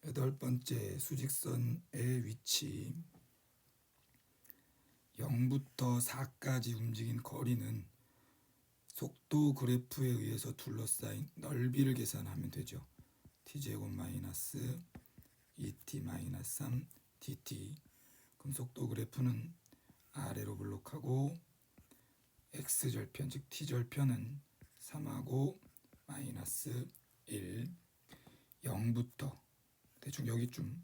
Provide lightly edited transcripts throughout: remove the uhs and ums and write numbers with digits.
여덟 번째, 수직선의 위치. 0부터 4까지 움직인 거리는 속도 그래프에 의해서 둘러싸인 넓이를 계산하면 되죠. t제곱 마이너스 2t 마이너스 3 dt. 그럼 속도 그래프는 아래로 블록하고 x절편 즉 t절편은 3하고 마이너스 1, 0부터 대충 여기쯤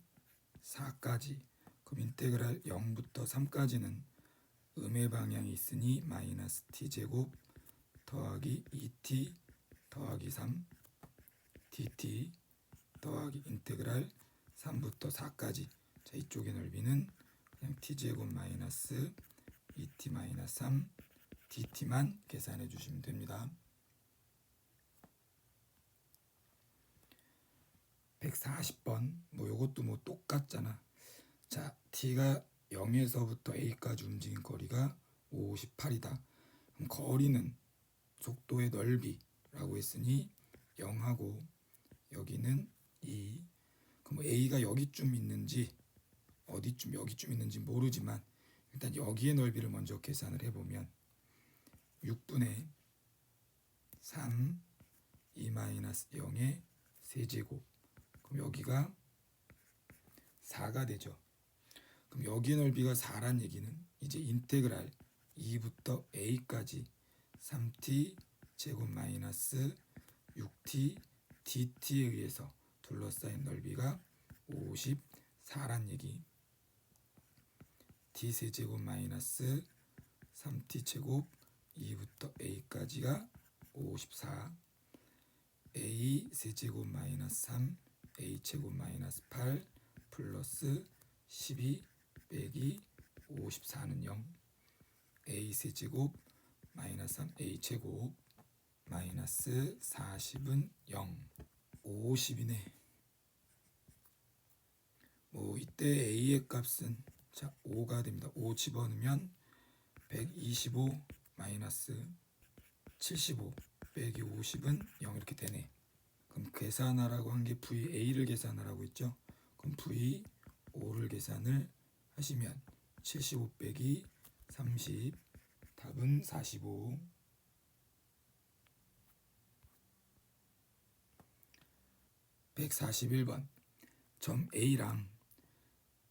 4까지. 그럼 인테그랄 0부터 3까지는 음의 방향이 있으니 마이너스 t제곱 더하기 2t 더하기 3 dt 더하기 인테그랄 3부터 4까지. 자, 이쪽의 넓이는 그냥 t제곱 마이너스 2t 마이너스 3 dt만 계산해 주시면 됩니다. 140번 요것도 똑같잖아. 자, t가 0에서부터 a까지 움직인 거리가 58이다. 그럼 거리는 속도의 넓이라고 했으니 0하고 여기는 2. 그럼 a가 여기쯤 있는지 어디쯤 여기쯤 있는지 모르지만 일단 여기의 넓이를 먼저 계산을 해보면 6분의 3 2-0의 세제곱. 그럼 여기가 4가 되죠. 그럼 여기의 넓이가 4란 얘기는 이제 인테그랄 2부터 a까지 3t 제곱 마이너스 6t dt에 의해서 둘러싸인 넓이가 54란 얘기. t 세제곱 마이너스 3t 제곱 2부터 a까지가 54, a 세제곱 마이너스 3 a 제곱 마이너스 8 플러스 12 빼기 54는 0, a 세제곱 마이너스 3 a 제곱 마이너스 40은 0, 50이네. 이때 a의 값은 자 5가 됩니다. 5 집어넣으면 125 마이너스 75 빼기 50은 0 이렇게 되네. 그럼 계산하라고 한 게 VA를 계산하라고 했죠. 그럼 V5를 계산을 하시면 75 빼기 30 답은 45. 141번 점 A랑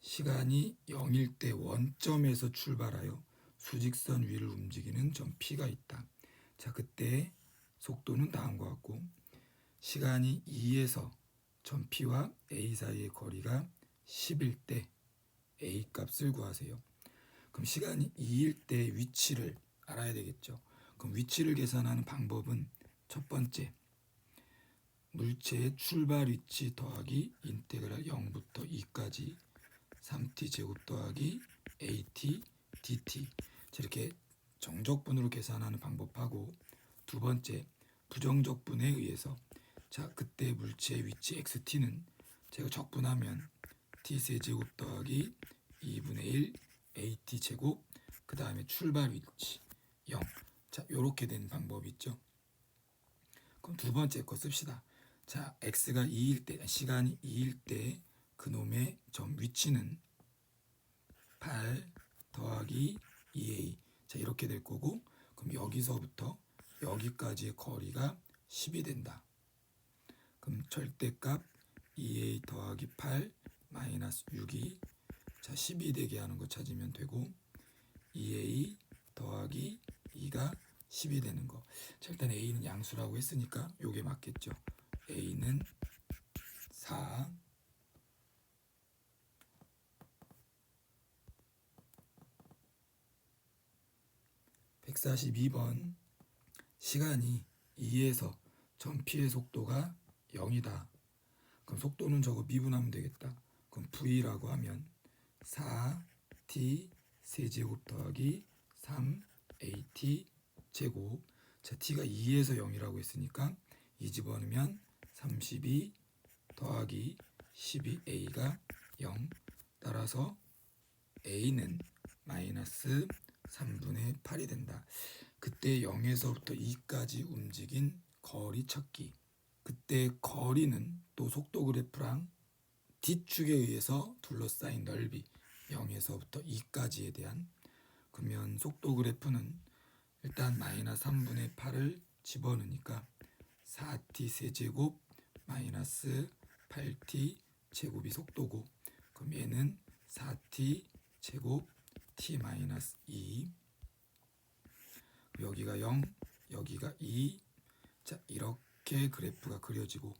시간이 0일 때 원점에서 출발하여 수직선 위를 움직이는 점 P가 있다. 자, 그때 속도는 다음과 같고 시간이 2에서 점 P와 A 사이의 거리가 10일 때 A 값을 구하세요. 그럼 시간이 2일 때 위치를 알아야 되겠죠. 그럼 위치를 계산하는 방법은 첫 번째, 물체의 출발 위치 더하기 인테그랄 0부터 2까지 3t 제곱 더하기 at dt. 이렇게 정적분으로 계산하는 방법하고, 두 번째 부정적분에 의해서 자 그때 물체의 위치 xt는 제가 적분하면 t 세제곱 더하기 2분의 1 at 제곱 그 다음에 출발 위치 0. 자 요렇게 된 방법이 있죠. 그럼 두 번째 거 씁시다. 자 x가 2일 때 시간이 2일 때 그놈의 점 위치는 8 더하기 2a. 자 이렇게 될 거고, 그럼 여기서부터 여기까지의 거리가 10이 된다. 그럼 절대값 2a 더하기 8 마이너스 6이 자 10이 되게 하는 거 찾으면 되고, 2a 더하기 2가 10이 되는 거. 자 일단 a는 양수라고 했으니까 요게 맞겠죠. a는 4. 142번 시간이 2에서 점 P의 속도가 0이다. 그럼 속도는 저거 미분하면 되겠다. 그럼 V라고 하면 4t 세제곱 더하기 3at 제곱. 자 t가 2에서 0이라고 했으니까 2 집어넣으면 32 더하기 12a가 0. 따라서 a는 마이너스 3분의 8이 된다. 그때 0에서부터 2까지 움직인 거리 찾기. 그때 거리는 또 속도 그래프랑 D축에 의해서 둘러싸인 넓이 0에서부터 2까지에 대한, 그러면 속도 그래프는 일단 마이너스 3분의 8을 집어넣으니까 4t 세제곱 마이너스 8t 제곱이 속도고, 그럼 얘는 4t 제곱 t 마이너스 2, 여기가 0, 여기가 2. 자, 이렇게 그래프가 그려지고,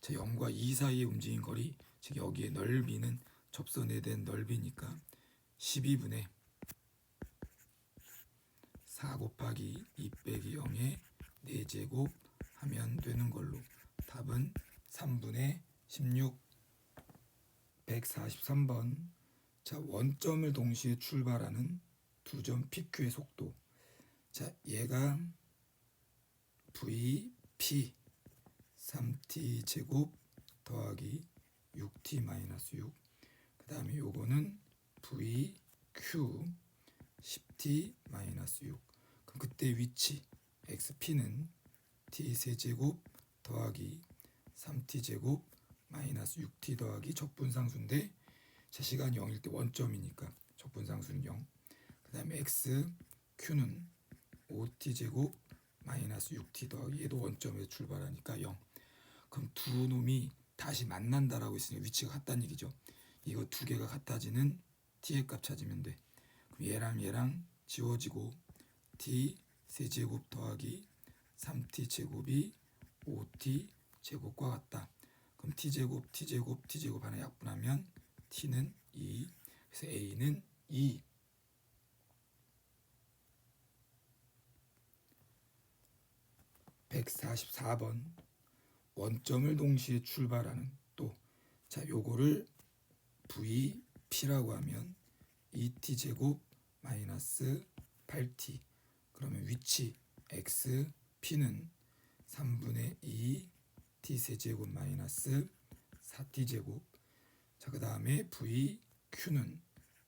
자, 0과 2 사이에 움직인 거리, 즉 여기에 넓이는 접선에 대한 넓이니까 12분의 4 곱하기 2 빼기 0의 4제곱 하면 되는 걸로 답은 3분의 16. 143번. 자, 원점을 동시에 출발하는 두 점 PQ의 속도. 자, 얘가 VP 3t 제곱 더하기 6t 마이너스 6. 그 다음에 요거는 VQ 10t 마이너스 6. 그럼 그때 위치 XP는 t 세제곱 더하기 3t 제곱 마이너스 6t 더하기 적분상수인데, 자, 시간이 0일 때 원점이니까 적분상수는 0. 그 다음에 XQ는 5t 제곱 마이너스 6t 더하기, 얘도 원점에서 출발하니까 0. 그럼 두 놈이 다시 만난다라고 했으니까 위치가 같다는 얘기죠. 이거 두 개가 같아지는 t의 값 찾으면 돼. 그럼 얘랑 얘랑 지워지고 t 세제곱 더하기 3t 제곱이 5t 제곱과 같다. 그럼 t제곱 t제곱 t제곱 하나 약분하면 t는 2. 그래서 a는 2. 144번. 원점을 동시에 출발하는 또, 자, 요거를 VP라고 하면 2t 제곱 마이너스 8t. 그러면 위치 XP는 3분의 2 t 세제곱 마이너스 4t 제곱. 자, 그 다음에 VQ는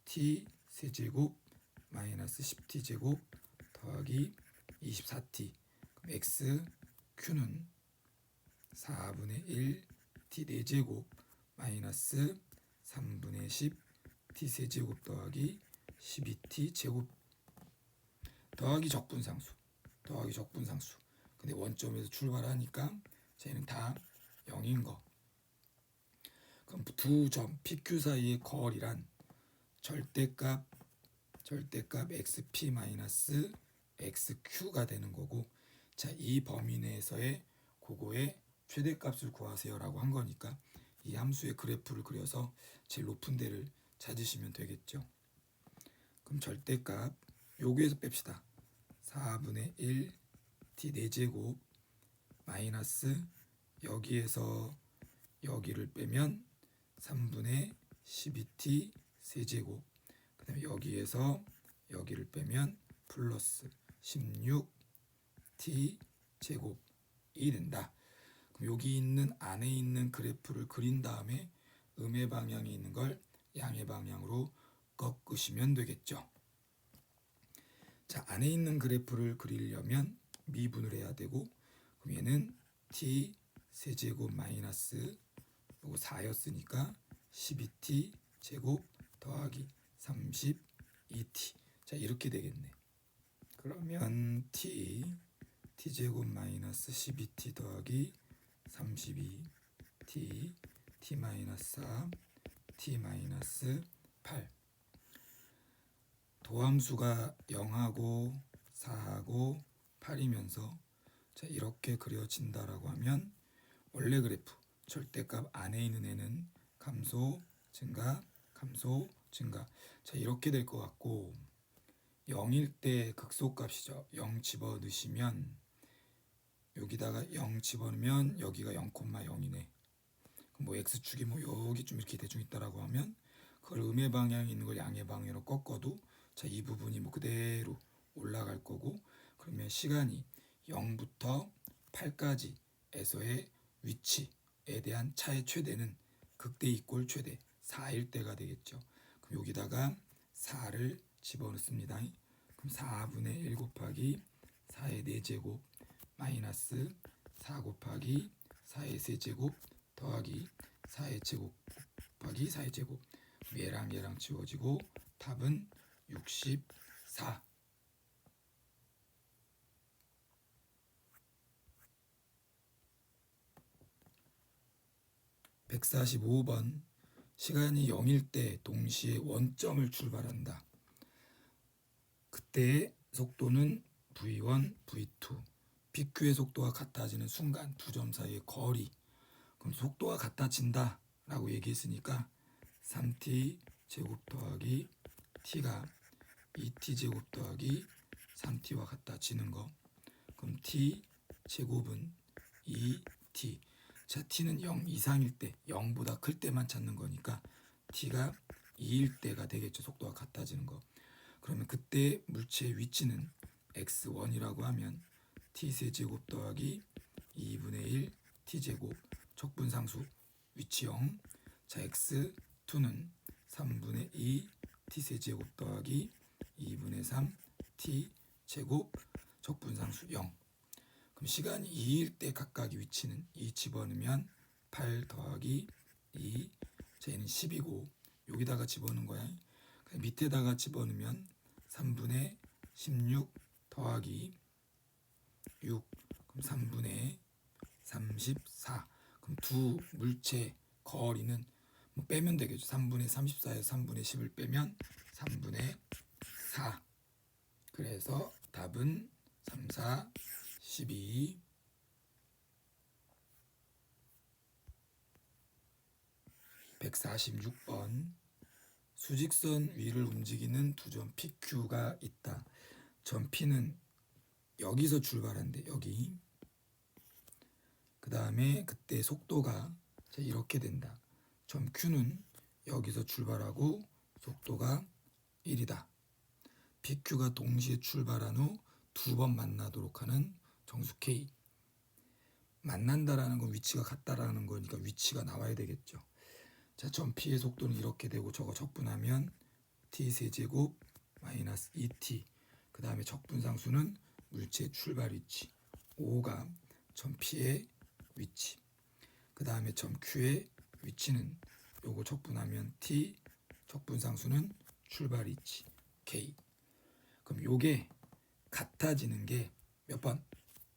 t 세제곱 마이너스 10t 제곱 더하기 24t. 그럼 XQ는 4분의 1 t 4제곱 마이너스 3분의 10 t 세제곱 더하기 12t 제곱 더하기 적분상수. 근데 원점에서 출발하니까 쟤는 다 0인 거. 그럼 두 점 PQ 사이의 거리란 절대값 XP 마이너스 XQ가 되는 거고, 자, 이 범위 내에서의 그거의 최대값을 구하세요라고 한 거니까 이 함수의 그래프를 그려서 제일 높은 데를 찾으시면 되겠죠. 그럼 절대값 여기에서 뺍시다. 4분의 1 t 4제곱 마이너스 여기에서 여기를 빼면 3분의 12t 세제곱, 그 다음에 여기에서 여기를 빼면 플러스 16t 제곱이 된다. 그럼 여기 있는 안에 있는 그래프를 그린 다음에 음의 방향에 있는 걸 양의 방향으로 꺾으시면 되겠죠. 자, 안에 있는 그래프를 그리려면 미분을 해야 되고, 그럼 얘는 t 세제곱 마이너스 요거 4였으니까 12t 제곱 더하기 32t. 자, 이렇게 되겠네. 그러면 t 제곱 마이너스 12t 더하기 32t t 마이너스 4 t 마이너스 8. 도함수가 0하고 4하고 8이면서, 자, 이렇게 그려진다라고 하면 원래 그래프 절대값 안에 있는 애는 감소 증가 감소 증가. 자, 이렇게 될 것 같고, 0일 때 극소값이죠. 0 집어넣으시면 여기다가 0 집어넣으면 여기가 0,0이네. 뭐 x축이 뭐 여기 좀 이렇게 대충 있다라고 하면 그걸 음의 방향에 있는 걸 양의 방향으로 꺾어도, 자, 이 부분이 뭐 그대로 올라갈 거고, 그러면 시간이 0부터 8까지에서의 위치에 대한 차의 최대는 극대 이꼴 최대 4일 때가 되겠죠. 그럼 여기다가 4를 집어넣습니다. 그럼 4분의 1 곱하기 4의 4제곱 마이너스 4 곱하기 4의 세제곱 더하기 4의 제곱 더하기 4의 제곱. 얘랑 얘랑 지워지고 답은 64. 145번 시간이 0일 때 동시에 원점을 출발한다. 그때의 속도는 v1, v2. PQ의 속도가 같아지는 순간 두 점 사이의 거리. 그럼 속도가 같아진다 라고 얘기했으니까 3t 제곱 더하기 t가 2t 제곱 더하기 3t와 같아지는 거. 그럼 t 제곱은 2t. 자, t는 0 이상일 때, 0보다 클 때만 찾는 거니까 t가 2일 때가 되겠죠. 속도가 같아지는 거. 그러면 그때 물체의 위치는 x1이라고 하면 t세제곱 더하기 2분의 1 t제곱 적분상수 위치 0. 자, x2는 3분의 2 t세제곱 더하기 2분의 3 t제곱 적분상수 0. 그럼 시간이 2일 때 각각의 위치는 2 집어넣으면 8 더하기 2. 자, 얘는 10이고 여기다가 집어넣는 거야. 밑에다가 집어넣으면 3분의 16 더하기 6. 그럼 3분의 34. 그럼 두 물체 거리는 뭐 빼면 되겠죠. 3분의 34에서 3분의 10을 빼면 3분의 4. 그래서 답은 3, 4, 12. 146번 수직선 위를 움직이는 두 점 PQ가 있다. 점 P는 여기서 출발한대. 여기. 그 다음에 그때 속도가 이렇게 된다. 점 Q는 여기서 출발하고 속도가 1이다. PQ가 동시에 출발한 후 두 번 만나도록 하는 정수 K. 만난다라는 건 위치가 같다라는 거니까 위치가 나와야 되겠죠. 자, 점 P의 속도는 이렇게 되고 저거 적분하면 T세제곱 마이너스 2T. 그 다음에 적분상수는 물체의 출발 위치 5가 점 P의 위치. 그 다음에 점 Q의 위치는 요거 적분하면 T, 적분상수는 출발 위치 K. 그럼 요게 같아지는 게 몇 번?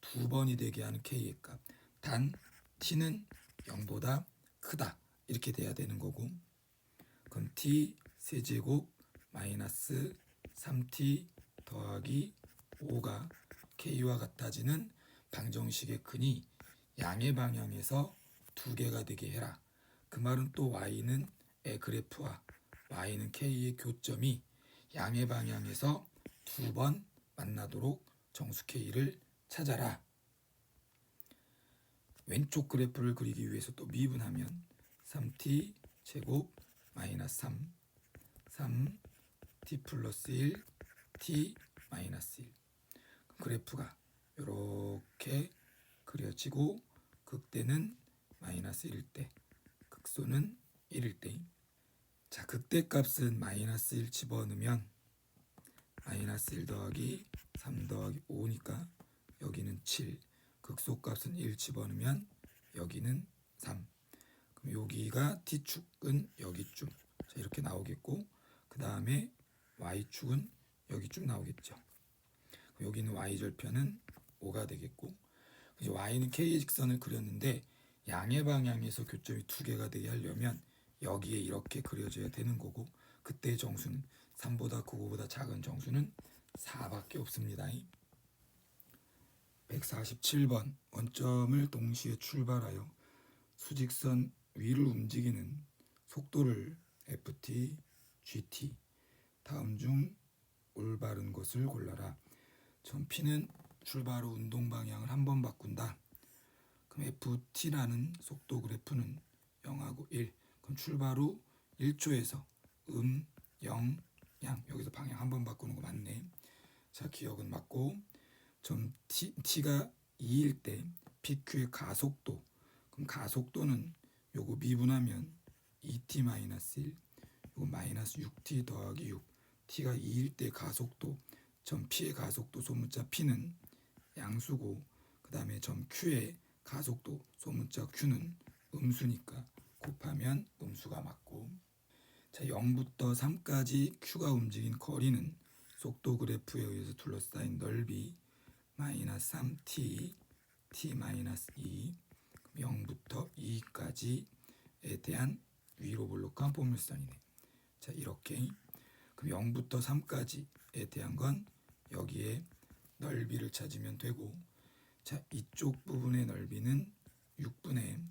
두 번이 되게 하는 K의 값. 단 T는 0보다 크다. 이렇게 돼야 되는 거고. 그럼 T 세제곱 마이너스 3T 더하기 5가 K와 같아지는 방정식의 근이 양의 방향에서 두 개가 되게 해라. 그 말은 또 Y는 의 그래프와 Y는 K의 교점이 양의 방향에서 두 번 만나도록 정수 K를 찾아라. 왼쪽 그래프를 그리기 위해서 또 미분하면 3t 제곱 마이너스 3t 플러스 1 t 마이너스 1. 그래프가 이렇게 그려지고 극대는 마이너스 1일 때, 극소는 1일 때. 자, 극대값은 마이너스 1 집어넣으면 마이너스 1 더하기 3 더하기 5니까 여기는 7. 극소값은 1 집어넣으면 여기는 3. 그럼 여기가 T축은 여기쯤. 자, 이렇게 나오겠고 그 다음에 Y축은 여기쯤 나오겠죠. 여기는 Y절편은 5가 되겠고 이제 Y는 K의 직선을 그렸는데 양의 방향에서 교점이 두 개가 되게 하려면 여기에 이렇게 그려져야 되는 거고 그때의 정수는 3보다 크고 5보다 작은 정수는 4밖에 없습니다. 147번 원점을 동시에 출발하여 수직선 위를 움직이는 속도를 FT, GT 다음 중 올바른 것을 골라라. 점 P는 출발 후 운동 방향을 한 번 바꾼다. 그럼 FT라는 속도 그래프는 0하고 1. 그럼 출발 후 1초에서 0, 양 여기서 방향 한 번 바꾸는 거 맞네. 자, 기억은 맞고 점 T가 2일 때 PQ의 가속도. 그럼 가속도는 요거 미분하면 2t-1, 요거 마이너스 6t 더하기 6. t가 2일 때 가속도. 점 P의 가속도 소문자 P는 양수고 그 다음에 점 Q의 가속도 소문자 Q는 음수니까 곱하면 음수가 맞고, 자 0부터 3까지 Q가 움직인 거리는 속도 그래프에 의해서 둘러싸인 넓이 마이너스 3t, t 마이너스 2, 0부터 2까지에 대한 위로 볼록한 포물선이네. 자 이렇게 그럼 0부터 3까지에 대한 건 여기에 넓이를 찾으면 되고, 자 이쪽 부분의 넓이는 6분의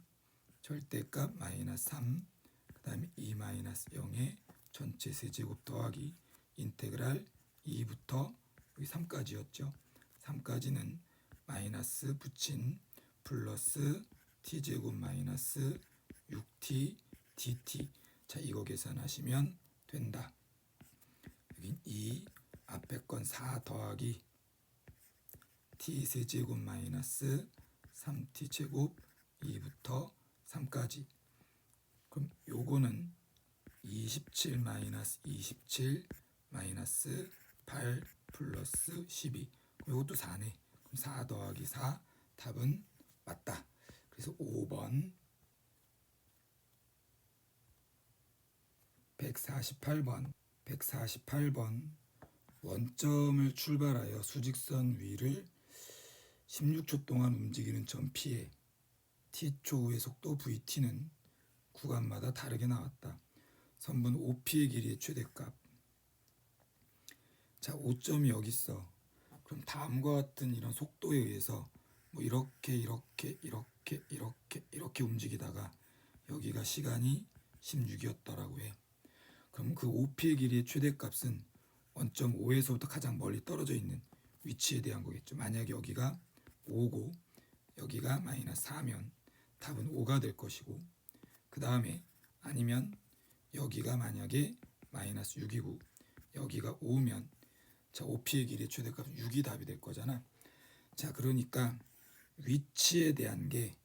절대값 마이너스 3, 그 다음에 2 마이너스 0의 전체 세제곱 더하기 인테그랄 2부터 여기 3까지였죠. 3까지는 마이너스 붙인 플러스 t제곱 마이너스 6t dt. 자 이거 계산하시면 된다. 여긴 2 앞에 건 4 더하기 t 세제곱 마이너스 3t 제곱 2부터 3까지. 그럼 요거는 27 마이너스 27 마이너스 8 플러스 12. 요것도 4네. 그럼 4 더하기 4 답은 맞다. 그래서 5번 148번 원점을 출발하여 수직선 위를 16초 동안 움직이는 점 P에 t초의 속도 vt는 구간마다 다르게 나왔다. 선분 OP의 길이의 최대값. 자 5점이 여기 있어. 그럼 다음과 같은 이런 속도에 의해서 뭐 이렇게 움직이다가 여기가 시간이 16이었더라고 해. 그럼 그 OP의 길이의 최대값은 원점 5에서부터 가장 멀리 떨어져 있는 위치에 대한 거겠죠. 만약에 여기가 5고 여기가 마이너스 4면 답은 5가 될 것이고, 그 다음에 아니면 여기가 만약에 마이너스 6이고 여기가 5면 자 OP의 길이의 최대값은 6이 답이 될 거잖아. 자 그러니까 위치에 대한 게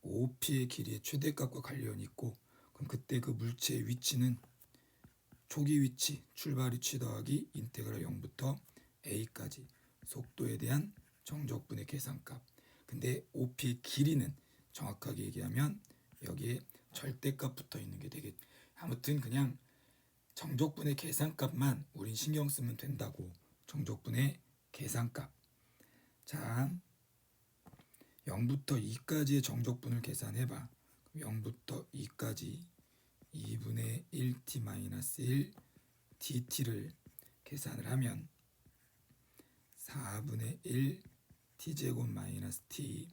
OP의 길이의 최대값과 관련이 있고, 그럼 그때 그 물체의 위치는 초기 위치, 출발 위치 더하기 인테그랄 0부터 a까지 속도에 대한 정적분의 계산값. 근데 OP의 길이는 정확하게 얘기하면 여기에 절대값 붙어 있는 게 되게, 아무튼 그냥 정적분의 계산값만 우린 신경 쓰면 된다고. 정적분의 계산값. 자 0부터 2까지의 정적분을 계산해봐. 0부터 2까지 2분의 1t-1 dt를 계산을 하면 4분의 1 t제곱 마이너스 t.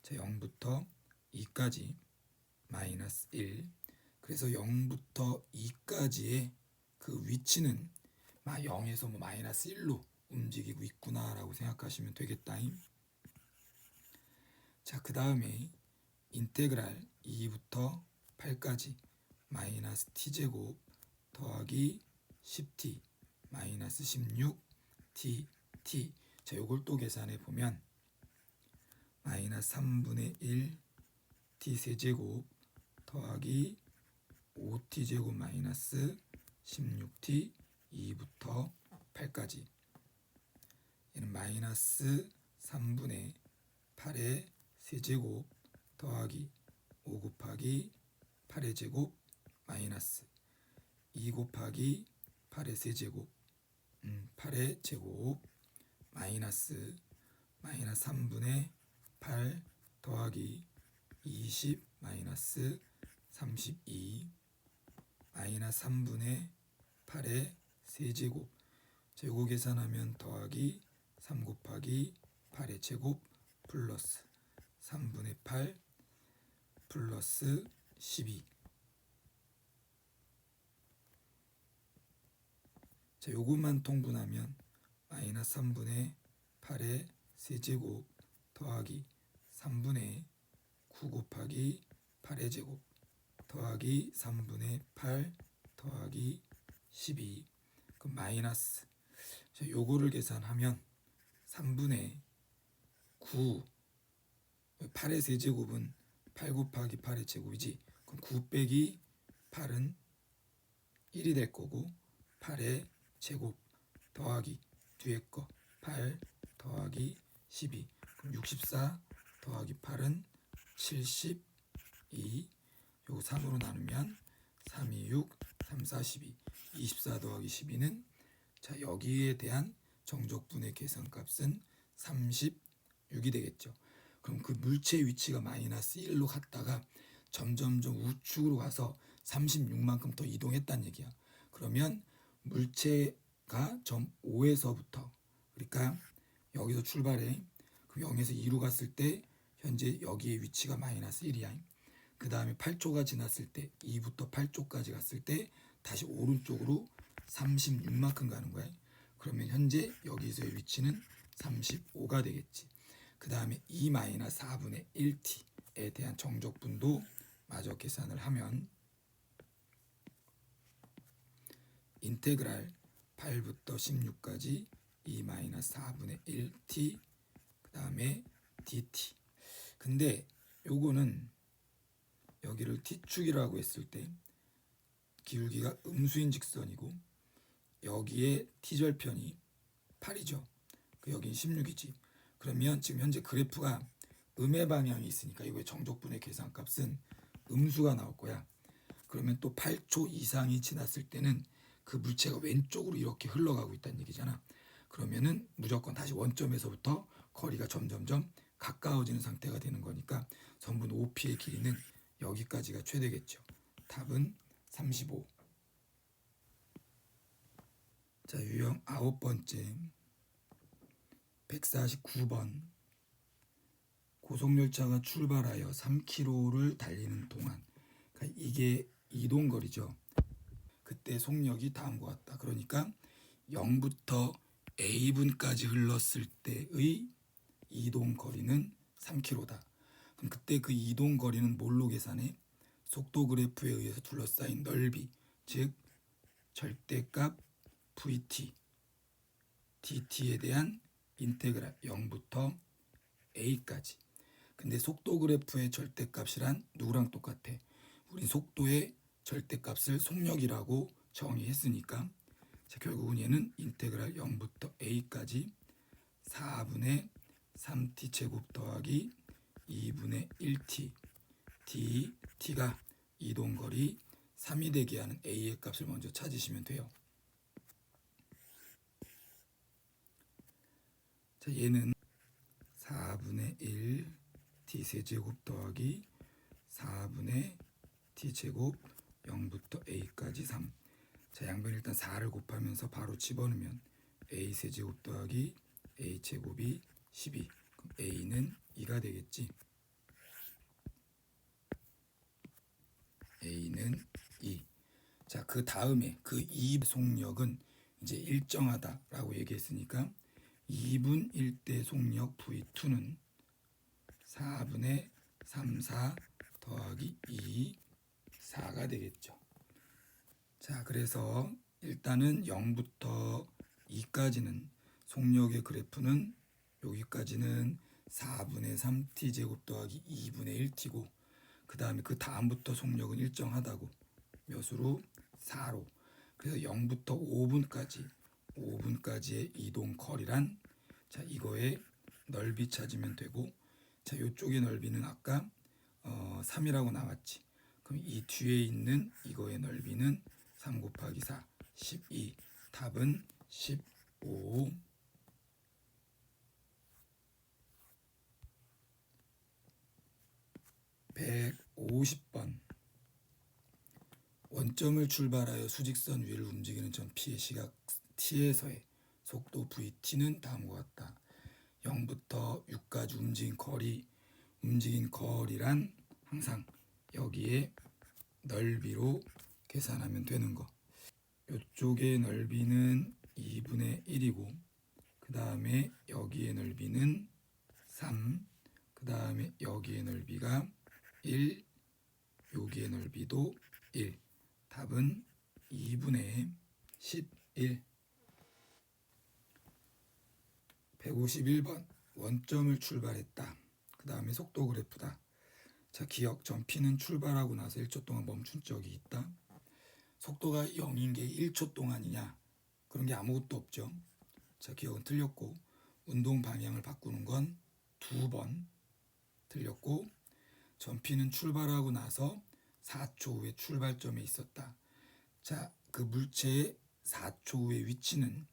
자 0부터 2까지 마이너스 1. 그래서 0부터 2까지의 그 위치는 0에서 마이너스 1로 움직이고 있구나 라고 생각하시면 되겠다. 자 그 다음에 인테그랄 2부터 8까지 마이너스 t제곱 더하기 10t 마이너스 16 dt. 자 요걸 또 계산해 보면 마이너스 3분의 1 t 세제곱 더하기 5t 제곱 마이너스 16t 2부터 8까지. 얘는 마이너스 3분의 8의 세제곱 더하기 5 곱하기 8의 제곱 마이너스 2 곱하기 8의 세제곱 8의 제곱 마이너스 3분의 8 더하기 20 마이너스 32 마이너스 3분의 8의 세제곱. 자 요거 계산하면 더하기 3 곱하기 8의 제곱 플러스 3분의 8 플러스 12. 자 요것만 통분하면 마이너스 3분의 8의 세제곱 더하기 3분의 9 곱하기 8의 제곱 더하기 3분의 8 더하기 12. 그럼 마이너스. 자 요거를 계산하면 3분의 9 8의 세제곱은 8 곱하기 8의 제곱이지. 그럼 9 빼기 8은 1이 될 거고 8의 제곱 더하기 뒤에 거 8 더하기 12. 그럼 64 더하기 8은 72 요거 3으로 나누면 3, 2, 6, 3, 4, 12. 24 더하기 12는 자 여기에 대한 정적분의 계산값은 36이 되겠죠. 그럼 그 물체의 위치가 마이너스 1로 갔다가 점점점 우측으로 가서 36만큼 더 이동했다는 얘기야. 그러면 물체가 점 5에서부터 그러니까 여기서 출발해. 그럼 0에서 2로 갔을 때 현재 여기의 위치가 마이너스 1이야. 그 다음에 8초가 지났을 때 2부터 8초까지 갔을 때 다시 오른쪽으로 36만큼 가는 거야. 그러면 현재 여기서의 위치는 35가 되겠지. 그 다음에 2-4분의 1t에 대한 정적분도 마저 계산을 하면 인테그랄 8부터 16까지 2-4분의 1t 그 다음에 dt. 근데 요거는 여기를 t축이라고 했을 때 기울기가 음수인 직선이고 여기에 t절편이 8이죠. 여긴 16이지. 그러면 지금 현재 그래프가 음의 방향이 있으니까 이거의 정적분의 계산값은 음수가 나올 거야. 그러면 또 8초 이상이 지났을 때는 그 물체가 왼쪽으로 이렇게 흘러가고 있다는 얘기잖아. 그러면은 무조건 다시 원점에서부터 거리가 점점점 가까워지는 상태가 되는 거니까 선분 OP의 길이는 여기까지가 최대겠죠. 답은 35. 자, 유형 9번째 149번 고속열차가 출발하여 3km를 달리는 동안 그러니까 이게 이동거리죠. 그때 속력이 다음과 같다. 그러니까 0부터 A분까지 흘렀을 때의 이동거리는 3km다. 그럼 그때 그 이동거리는 뭘로 계산해? 속도 그래프에 의해서 둘러싸인 넓이, 즉 절대값 VT, DT에 대한 인테그랄 0부터 A까지. 근데 속도 그래프의 절대값이란 누구랑 똑같아? 우린 속도의 절대값을 속력이라고 정의했으니까 자, 결국은 얘는 인테그랄 0부터 A까지 4분의 3t 제곱 더하기 2분의 1t dt가 이동거리 3이 되게 하는 A의 값을 먼저 찾으시면 돼요. 자, 얘는 4분의 1 t세제곱 더하기 4분의 t제곱 0부터 a까지 3. 자, 양변 일단 4를 곱하면서 바로 집어넣으면 a세제곱 더하기 a제곱이 12. 그럼 a는 2가 되겠지. a는 2. 자, 그 다음에 그 2 속력은 이제 일정하다라고 얘기했으니까 2분 1대 속력 V2는 4분의 3, 4 더하기 2, 4가 되겠죠. 자, 그래서 일단은 0부터 2까지는 속력의 그래프는 여기까지는 4분의 3t 제곱 더하기 2분의 1t고 그 다음에 그 다음부터 속력은 일정하다고 몇으로? 4로. 그래서 0부터 5분까지의 이동 거리란 자 이거의 넓이 찾으면 되고 자 요쪽의 넓이는 아까 3이라고 나왔지. 그럼 이 뒤에 있는 이거의 넓이는 3 곱하기 4, 12. 답은 15. 150번 원점을 출발하여 수직선 위를 움직이는 점 P의 시각 T에서의 속도 VT는 다음과 같다. 0부터 6까지 움직인 거리란 항상 여기에 넓이로 계산하면 되는 거. 이쪽의 넓이는 2분의 1이고 그 다음에 여기의 넓이는 3, 그 다음에 여기의 넓이가 1, 여기의 넓이도 1. 답은 2분의 11. 151번 원점을 출발했다. 그 다음에 속도 그래프다. 자, 기억 점 P는 출발하고 나서 1초 동안 멈춘 적이 있다. 속도가 0인 게 1초 동안이냐? 그런 게 아무것도 없죠. 자, 기억은 틀렸고 운동 방향을 바꾸는 건 2번 틀렸고 점 P는 출발하고 나서 4초 후에 출발점에 있었다. 자, 그 물체의 4초 후의 위치는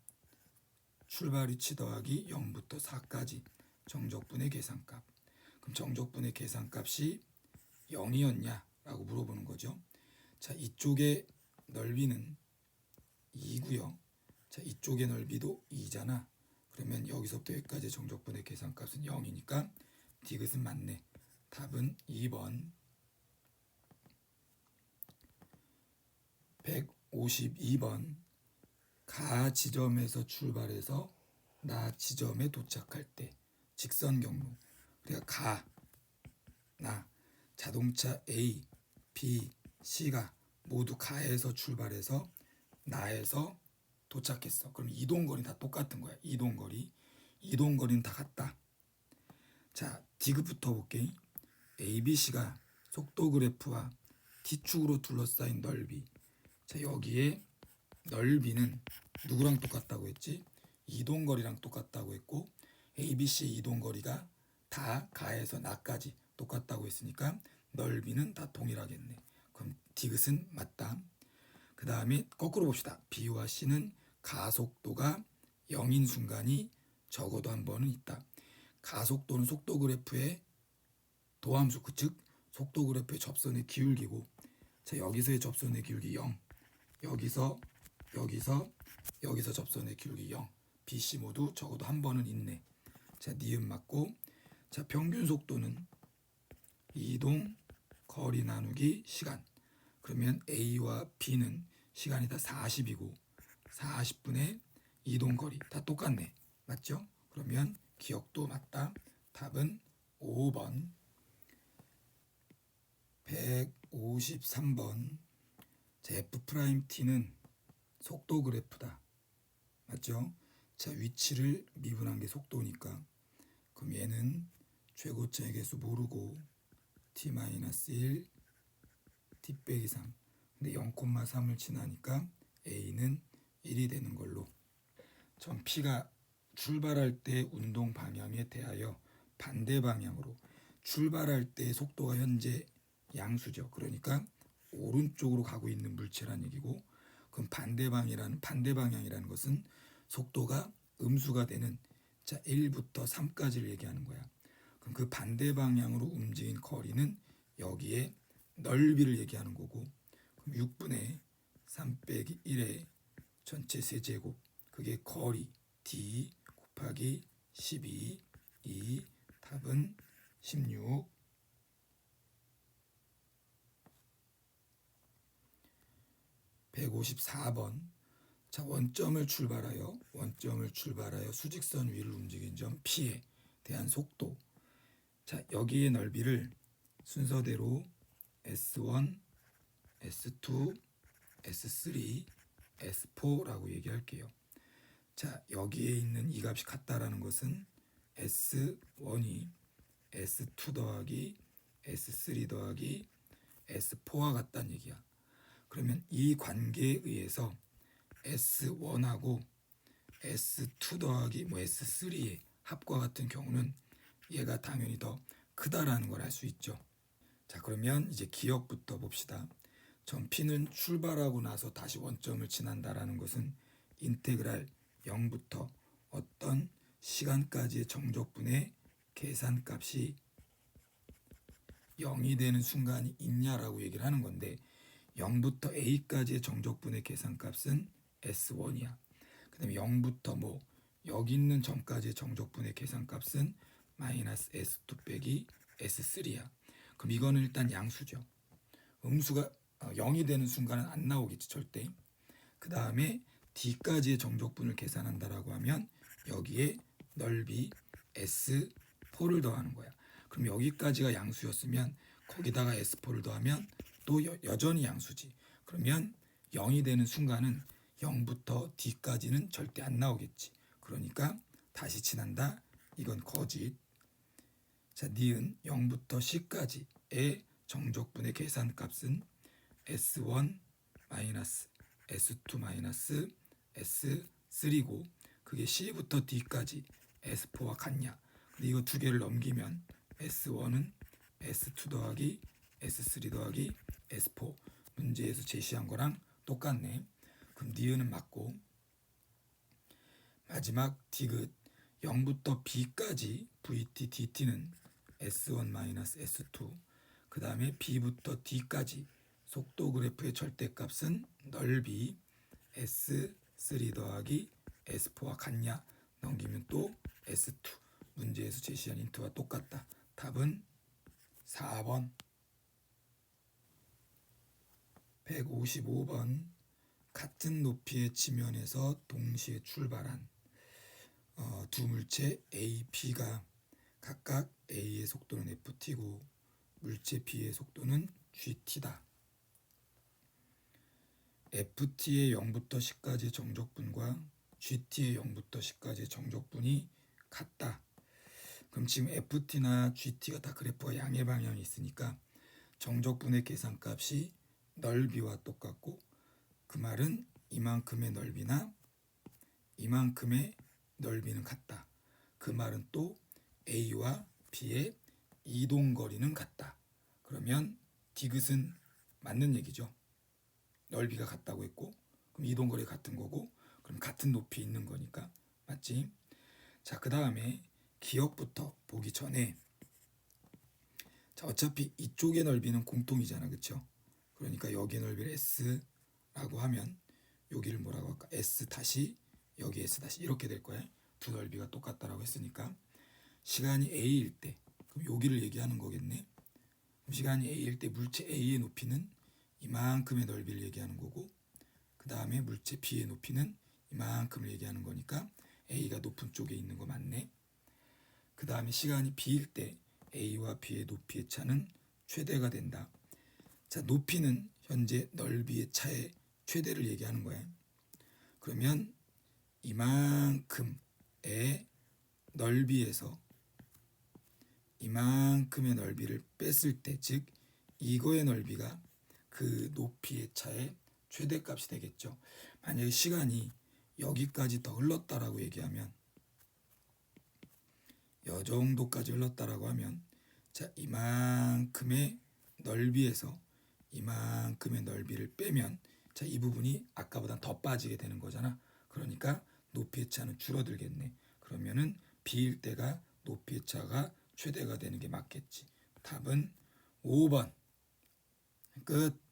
출발 위치 더하기 0부터 4까지 정적분의 계산값. 그럼 정적분의 계산값이 0이었냐? 라고 물어보는 거죠. 자, 이쪽의 넓이는 2고요. 자, 이쪽의 넓이도 2잖아. 그러면 여기서부터 여기까지 정적분의 계산값은 0이니까 디귿은 맞네. 답은 2번. 152번. 가 지점에서 출발해서 나 지점에 도착할 때 직선 경로. 그러니까 나 자동차 A, B, C가 모두 가에서 출발해서 나에서 도착했어. 그럼 이동거리는 다 똑같은 거야. 이동거리는 다 같다. 자, 디귿부터 볼게. ABC가 속도 그래프와 T축으로 둘러싸인 넓이. 자, 여기에 넓이는 누구랑 똑같다고 했지? 이동거리랑 똑같다고 했고, ABC 이동거리가 다 가에서 나까지 똑같다고 했으니까 넓이는 다 동일하겠네. 그럼 디귿은 맞다. 그 다음에 거꾸로 봅시다. B와 C는 가속도가 0인 순간이 적어도 한 번은 있다. 가속도는 속도 그래프의 도함수, 즉 속도 그래프의 접선의 기울기고, 자, 여기서의 접선의 기울기 0, 여기서 접선의 기울기 0, BC 모두 적어도 한 번은 있네. 자, 니은 맞고. 자, 평균 속도는 이동 거리 나누기 시간. 그러면 A와 B는 시간이 다 40이고 40분의 이동거리 다 똑같네. 맞죠? 그러면 기억도 맞다. 답은 5번. 153번. 자, F'T는 속도 그래프다. 맞죠? 자, 위치를 미분한 게 속도니까 그럼 얘는 최고차의 개수 모르고 T-1, T 빼기 3. 근데 0,3을 지나니까 A는 1이 되는 걸로. 전 P가 출발할 때 운동 방향에 대하여 반대 방향으로 출발할 때 속도가 현재 양수죠. 그러니까 오른쪽으로 가고 있는 물체란 얘기고, 그럼 반대 방향이라는 것은 속도가 음수가 되는, 자, 1부터 3까지를 얘기하는 거야. 그럼 그 반대 방향으로 움직인 거리는 여기에 넓이를 얘기하는 거고, 그럼 6분의 3 빼기 1의 전체 세제곱, 그게 거리 D 곱하기 12, 2, 답은 16. 154번. 자, 원점을 출발하여 수직선 위를 움직인 점 P에 대한 속도. 자, 여기의 넓이를 순서대로 S1, S2, S3, S4라고 얘기할게요. 자, 여기에 있는 이 값이 같다라는 것은 S1이 S2 더하기 S3 더하기 S4와 같다는 얘기야. 그러면 이 관계에 의해서 S1하고 S2 더하기 S3의 합과 같은 경우는 얘가 당연히 더 크다라는 걸 알 수 있죠. 자, 그러면 이제 기억부터 봅시다. 전 P는 출발하고 나서 다시 원점을 지난다라는 것은 인테그랄 0부터 어떤 시간까지의 정적분의 계산값이 0이 되는 순간이 있냐라고 얘기를 하는 건데, 0부터 A까지의 정적분의 계산값은 S1이야. 그 다음에 0부터 여기 있는 점까지의 정적분의 계산값은 마이너스 S2 빼기 S3야. 그럼 이거는 일단 양수죠. 음수가 0이 되는 순간은 안 나오겠지, 절대. 그 다음에 D까지의 정적분을 계산한다라고 하면 여기에 넓이 S4를 더하는 거야. 그럼 여기까지가 양수였으면 거기다가 S4를 더하면 또 여전히 양수지. 그러면 0이 되는 순간은 0부터 D까지는 절대 안 나오겠지. 그러니까 다시 친한다. 이건 거짓. 자, 니은 0부터 C까지의 정적분의 계산값은 S1 마이너스 S2 마이너스 S3고, 그게 C부터 D까지 S4와 같냐. 근데 이거 두 개를 넘기면 S1은 S2 더하기 S3 더하기 S4 문제에서 제시한 거랑 똑같네. 그럼 니은은 맞고 마지막 디귿 0부터 b까지 vt dt는 S1-S2 그 다음에 b부터 d까지 속도 그래프의 절대값은 넓이 S3 더하기 S4와 같냐 넘기면 또 S2 문제에서 제시한 힌트와 똑같다. 답은 4번. 155번 같은 높이의 지면에서 동시에 출발한 두 물체 A, B가 각각 A의 속도는 FT고 물체 B의 속도는 GT다. FT의 0부터 10까지의 정적분과 GT의 0부터 10까지의 정적분이 같다. 그럼 지금 FT나 GT가 다 그래프가 양의 방향이 있으니까 정적분의 계산값이 넓이와 똑같고 그 말은 이만큼의 넓이나 이만큼의 넓이는 같다. 그 말은 또 A와 B의 이동거리는 같다. 그러면 디귿은 맞는 얘기죠. 넓이가 같다고 했고 그럼 이동거리 같은 거고 그럼 같은 높이 있는 거니까 맞지? 자, 그 다음에 기억부터 보기 전에 자, 어차피 이쪽의 넓이는 공통이잖아, 그쵸? 그러니까 여기의 넓이를 S라고 하면 여기를 뭐라고 할까? S 다시 여기 S 다시 이렇게 될 거야. 두 넓이가 똑같다라고 했으니까 시간이 A일 때 그럼 여기를 얘기하는 거겠네. 그럼 시간이 A일 때 물체 A의 높이는 이만큼의 넓이를 얘기하는 거고 그 다음에 물체 B의 높이는 이만큼을 얘기하는 거니까 A가 높은 쪽에 있는 거 맞네. 그 다음에 시간이 B일 때 A와 B의 높이의 차는 최대가 된다. 자, 높이는 현재 넓이의 차의 최대를 얘기하는 거야. 그러면 이만큼의 넓이에서 이만큼의 넓이를 뺐을 때, 즉 이거의 넓이가 그 높이의 차의 최대값이 되겠죠. 만약에 시간이 여기까지 더 흘렀다라고 얘기하면 요 정도까지 흘렀다라고 하면 자, 이만큼의 넓이에서 이만큼의 넓이를 빼면 자, 이 부분이 아까보다 더 빠지게 되는 거잖아. 그러니까 높이의 차는 줄어들겠네. 그러면은 B일 때가 높이의 차가 최대가 되는 게 맞겠지. 답은 5번. 끝.